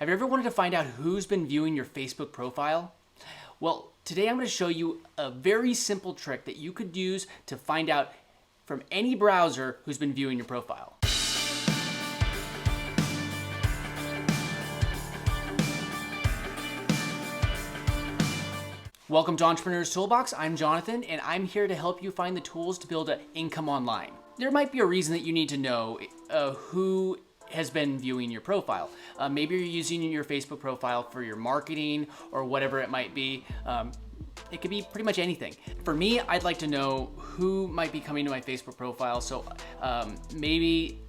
Have you ever wanted to find out who's been viewing your Facebook profile? Well, today I'm going to show you a very simple trick that you could use to find out from any browser who's been viewing your profile. Welcome to Entrepreneur's Toolbox. I'm Jonathan, and I'm here to help you find the tools to build an income online. There might be a reason that you need to know who has been viewing your profile. Maybe you're using your Facebook profile for your marketing or whatever it might be. It could be pretty much anything. For me, I'd like to know who might be coming to my Facebook profile. So maybe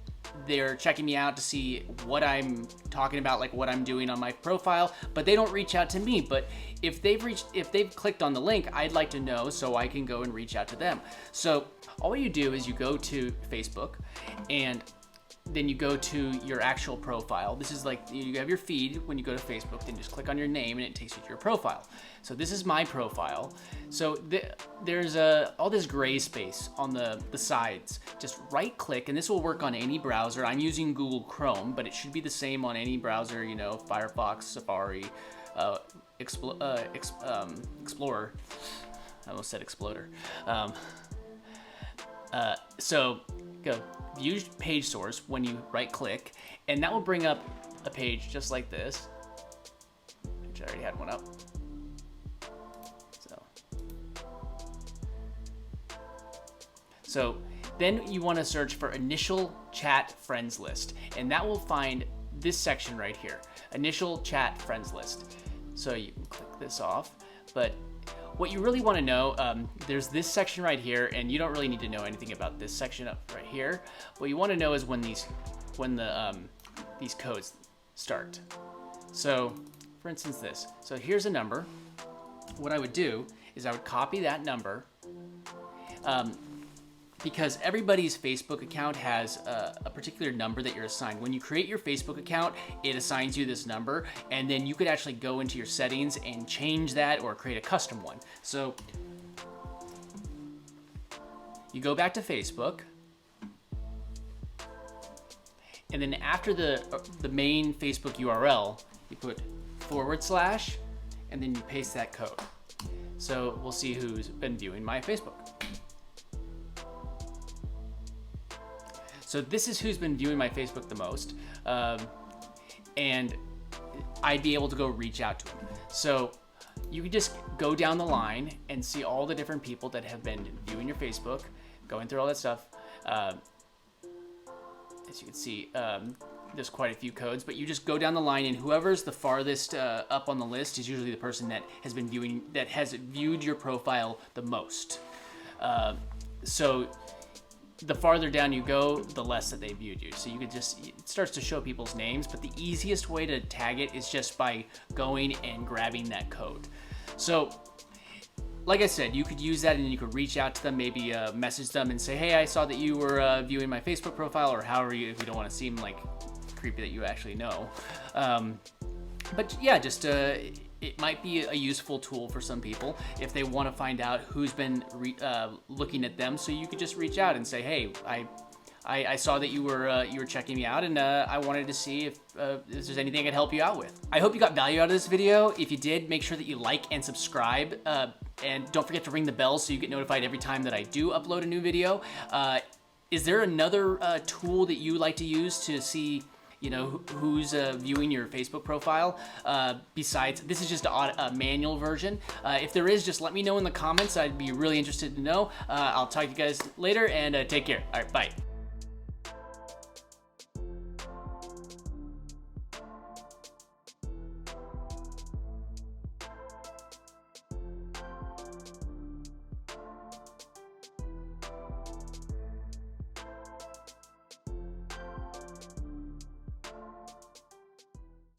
they're checking me out to see what I'm talking about, like what I'm doing on my profile, but they don't reach out to me. But if they've clicked on the link, I'd like to know so I can go and reach out to them. So all you do is you go to Facebook and then you go to your actual profile. This is like, you have your feed when you go to Facebook, then just click on your name and it takes you to your profile. So this is my profile. So there's all this gray space on the sides. Just right click, and this will work on any browser. I'm using Google Chrome, but it should be the same on any browser, you know, Firefox, Safari, Explorer. I almost said Exploder. So go view page source when you right click, and that will bring up a page just like this, which I already had one up. So then you want to search for InitialChatFriendsList, and that will find this section right here, InitialChatFriendsList. So you can click this off, but what you really want to know, there's this section right here, and you don't really need to know anything about this section up right here. What you want to know is when these codes start. So for instance this. So here's a number. What I would do is I would copy that number, because everybody's Facebook account has a particular number that you're assigned. When you create your Facebook account, it assigns you this number, and then you could actually go into your settings and change that or create a custom one. So you go back to Facebook, and then after the main Facebook URL, you put /, and then you paste that code. So we'll see who's been viewing my Facebook. So this is who's been viewing my Facebook the most, and I'd be able to go reach out to them. So you can just go down the line and see all the different people that have been viewing your Facebook, going through all that stuff. As you can see, there's quite a few codes, but you just go down the line, and whoever's the farthest up on the list is usually the person that has been viewed your profile the most. So the farther down you go, the less that they viewed you. So you could just, it starts to show people's names, but the easiest way to tag it is just by going and grabbing that code. So like I said, you could use that and you could reach out to them, maybe message them and say, hey, I saw that you were viewing my Facebook profile, or however if you don't want to seem like creepy that you actually know. But yeah, just it might be a useful tool for some people if they want to find out who's been looking at them. So you could just reach out and say, hey, I saw that you were checking me out, and I wanted to see if there's anything I could help you out with. I hope you got value out of this video. If you did, make sure that you like and subscribe, and don't forget to ring the bell so you get notified every time that I do upload a new video. Is there another tool that you like to use to see, you know, who's viewing your Facebook profile? Besides, this is just a manual version. If there is, just let me know in the comments. I'd be really interested to know. I'll talk to you guys later, and take care. All right, bye.